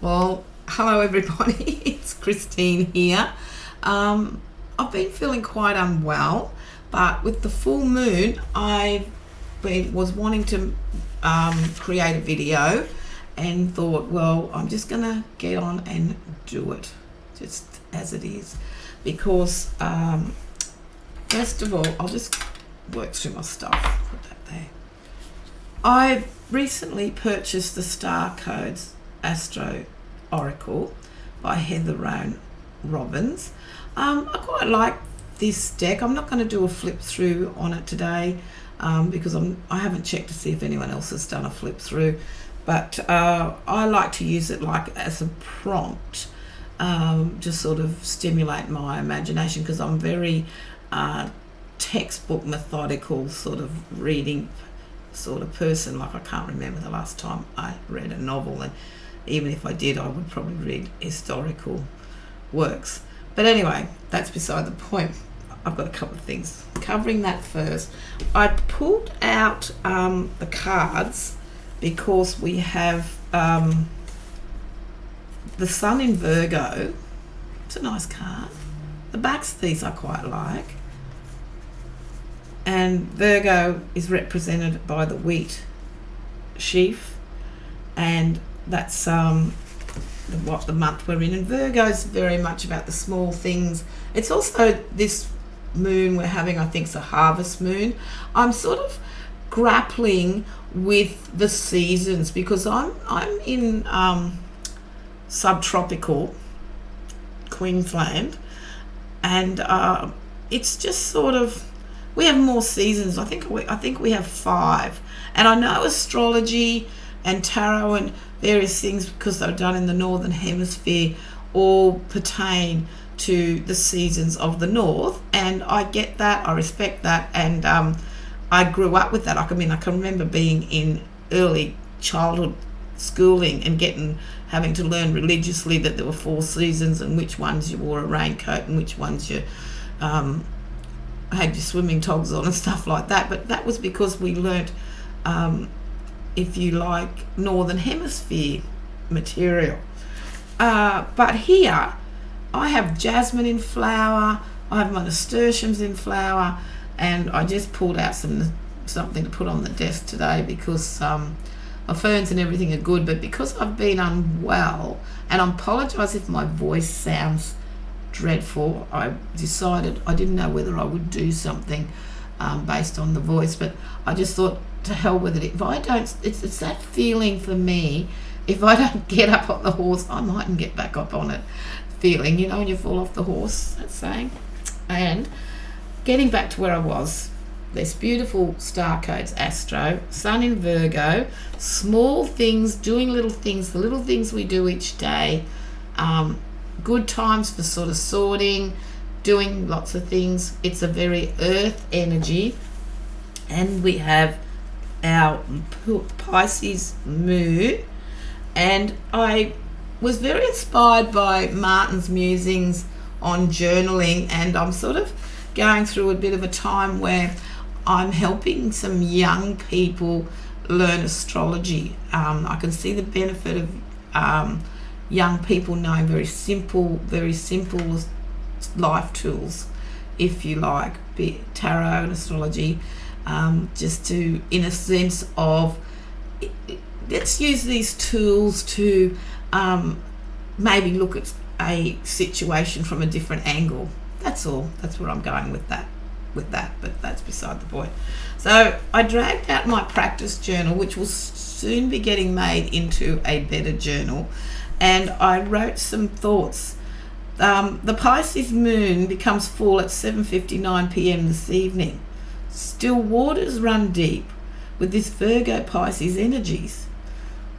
Well, hello everybody. It's Christine here. I've been feeling quite unwell, but with the full moon, was wanting to create a video and thought, well, I'm just gonna get on and do it just as it is, because first of all, I'll just work through my stuff. Put that there. I recently purchased the Starcode's Astro Oracle by Roan Robbins. I quite like this deck. I'm not going to do a flip through on it today because I haven't checked to see if anyone else has done a flip through, but I like to use it like as a prompt to sort of stimulate my imagination, because I'm very textbook methodical sort of reading sort of person. Like, I can't remember the last time I read a novel, and even if I did, I would probably read historical works. But anyway, that's beside the point. I've got a couple of things covering that first. I pulled out the cards because we have the Sun in Virgo. It's a nice card. The backs of these I quite like. And Virgo is represented by the wheat sheaf, and that's what the month we're in. And Virgo is very much about the small things. It's also this moon we're having, I think, is a harvest moon. I'm sort of grappling with the seasons because I'm in subtropical Queensland, and it's just sort of, we have more seasons. I think we have 5, and I know astrology and tarot and various things, because they're done in the northern hemisphere, all pertain to the seasons of the north, and I get that, I respect that, and I grew up with that. I can remember being in early childhood schooling and having to learn religiously that there were 4 seasons, and which ones you wore a raincoat and which ones you had your swimming togs on and stuff like that. But that was because we learnt, if you like, northern hemisphere material. But here I have jasmine in flower, I have my nasturtiums in flower, and I just pulled out something to put on the desk today because my ferns and everything are good, but because I've been unwell, and I apologise if my voice sounds dreadful, I decided I didn't know whether I would do something based on the voice, but I just thought, to hell with it. If I don't, it's that feeling for me, if I don't get up on the horse, I mightn't get back up on it feeling, you know, when you fall off the horse, that saying. And getting back to where I was, this beautiful Starcode's Astro, Sun in Virgo, small things, doing little things, the little things we do each day, good times for sort of sorting, doing lots of things. It's a very earth energy, and we have our Pisces moon, and I was very inspired by Martin's musings on journaling, and I'm sort of going through a bit of a time where I'm helping some young people learn astrology. I can see the benefit of young people knowing very simple life tools, if you like, be it tarot and astrology, just to, in a sense of, let's use these tools to maybe look at a situation from a different angle. That's all. That's where I'm going with that, but that's beside the point. So I dragged out my practice journal, which will soon be getting made into a better journal, and I wrote some thoughts. The Pisces moon becomes full at 7:59 p.m. this evening. Still waters run deep with this Virgo Pisces energies.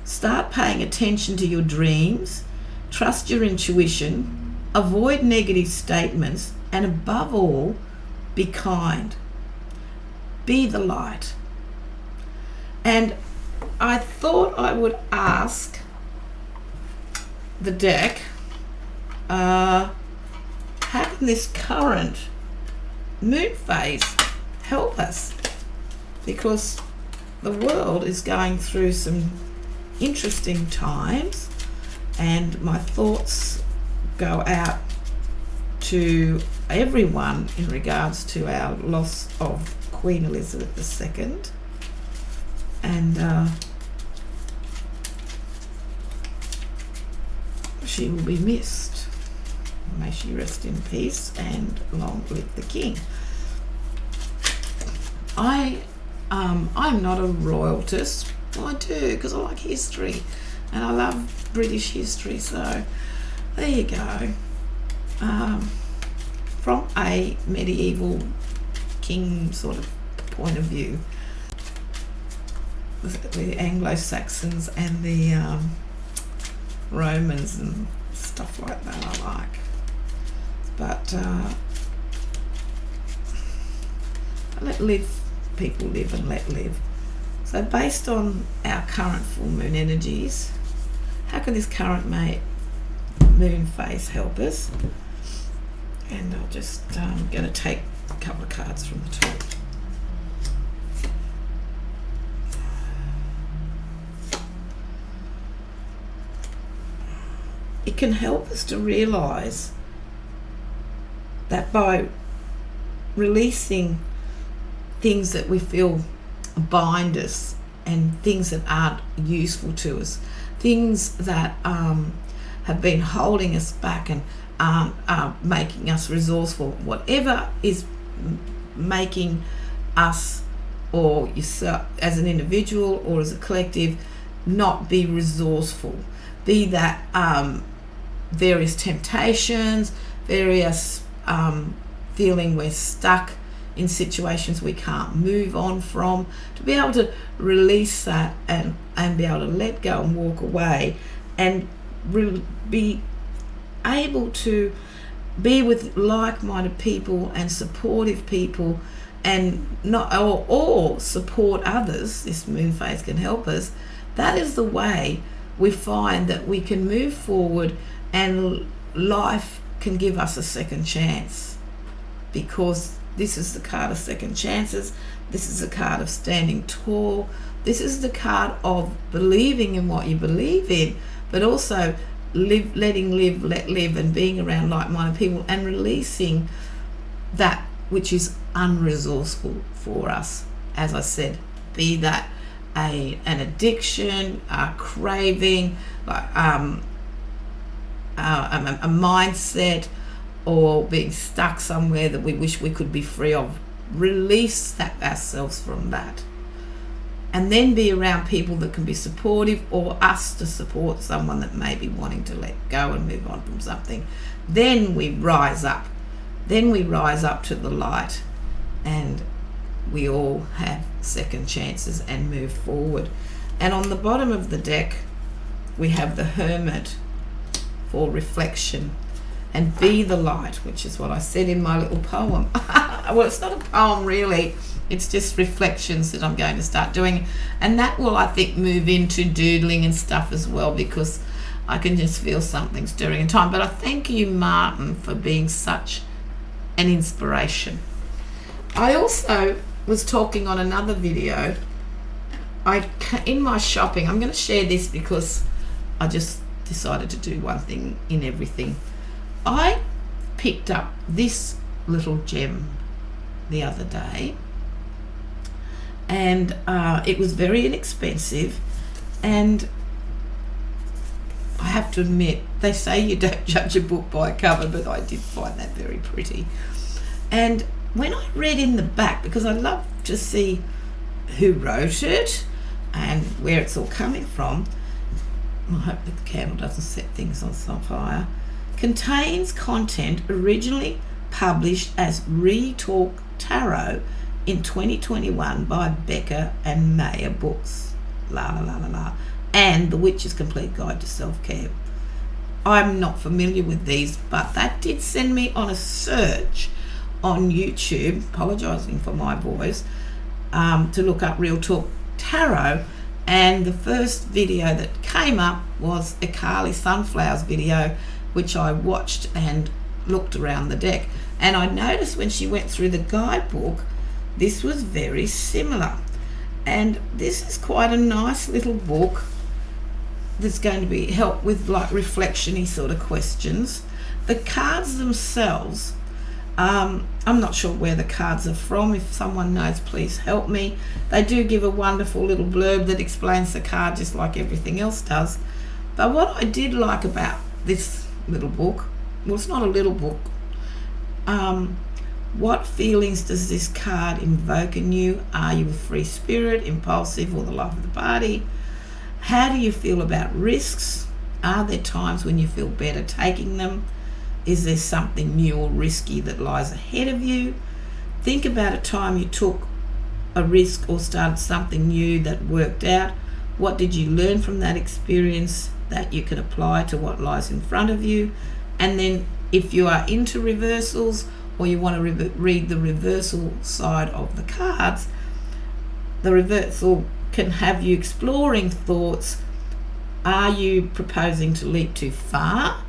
Start paying attention to your dreams, trust your intuition, avoid negative statements, and above all, be kind. Be the light. And I thought I would ask the deck, how can this current moon phase help us? Because the world is going through some interesting times, And my thoughts go out to everyone in regards to our loss of Queen Elizabeth II. And she will be missed. May she rest in peace and long live the King. I'm not a royalist. Well, I do, because I like history and I love British history, so there you go. From a medieval king sort of point of view, the Anglo-Saxons and the Romans and stuff like that I like. But let people live and let live. So based on our current full moon energies, how can this current moon phase help us? And I'll just going to take a couple of cards from the top. It can help us to realise that by releasing things that we feel bind us and things that aren't useful to us, things that have been holding us back and aren't making us resourceful, whatever is making us or yourself as an individual or as a collective not be resourceful, be that various temptations, various feeling we're stuck in situations we can't move on from, to be able to release that and be able to let go and walk away and be able to be with like-minded people and supportive people and not or support others. This moon phase can help us. That is the way we find that we can move forward and life can give us a second chance, because this is the card of second chances. This is the card of standing tall. This is the card of believing in what you believe in, but also letting live, let live, and being around like-minded people and releasing that which is unresourceful for us. As I said, be that an addiction, a craving, like a mindset, or being stuck somewhere that we wish we could be free of. Release that ourselves from that, and then be around people that can be supportive, or us to support someone that may be wanting to let go and move on from something. Then we rise up. Then we rise up to the light, and we all have second chances and move forward. And on the bottom of the deck, we have the Hermit for reflection and be the light, which is what I said in my little poem. Well, it's not a poem really, it's just reflections that I'm going to start doing, and that will, I think, move into doodling and stuff as well, because I can just feel something stirring in time. But I thank you, Martin, for being such an inspiration. I also was talking on another video, in my shopping, I'm going to share this because I just decided to do one thing in everything. I picked up this little gem the other day, and it was very inexpensive, and I have to admit, they say you don't judge a book by a cover, but I did find that very pretty. And when I read in the back, because I love to see who wrote it and where it's all coming from, I hope that the candle doesn't set things on fire, contains content originally published as Retalk Tarot in 2021 by Becca and Maya Books, and The Witch's Complete Guide to Self-Care. I'm not familiar with these, but that did send me on a search on YouTube, apologising for my voice, to look up Real Talk Tarot, and the first video that came up was a Carly Sunflowers video, which I watched and looked around the deck, and I noticed when she went through the guidebook, this was very similar. And this is quite a nice little book, there's going to be help with like reflection-y sort of questions. The cards themselves, I'm not sure where the cards are from. If someone knows, please help me. They do give a wonderful little blurb that explains the card just like everything else does. But what I did like about this little book, well, it's not a little book, what feelings does this card invoke in you? Are you a free spirit, impulsive, or the life of the party? How do you feel about risks? Are there times when you feel better taking them? Is there something new or risky that lies ahead of you? Think about a time you took a risk or started something new that worked out. What did you learn from that experience that you can apply to what lies in front of you? And then if you are into reversals, or you want to read the reversal side of the cards, the reversal can have you exploring thoughts. Are you proposing to leap too far?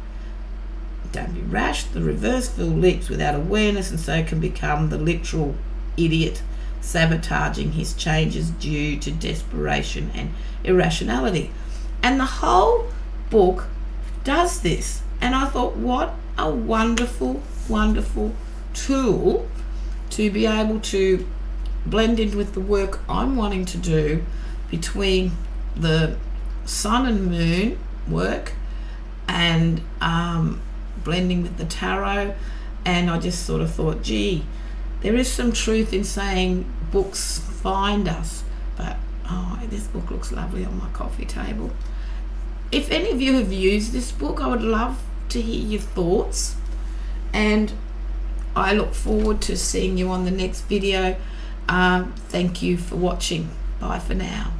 Don't be rash. The reversal leaps without awareness and so can become the literal idiot, sabotaging his changes due to desperation and irrationality. And the whole book does this. And I thought, what a wonderful, wonderful tool to be able to blend in with the work I'm wanting to do between the sun and moon work and blending with the tarot. And I just sort of thought, gee, there is some truth in saying books find us. But this book looks lovely on my coffee table. If any of you have used this book, I would love to hear your thoughts, and I look forward to seeing you on the next video. Thank you for watching. Bye for now.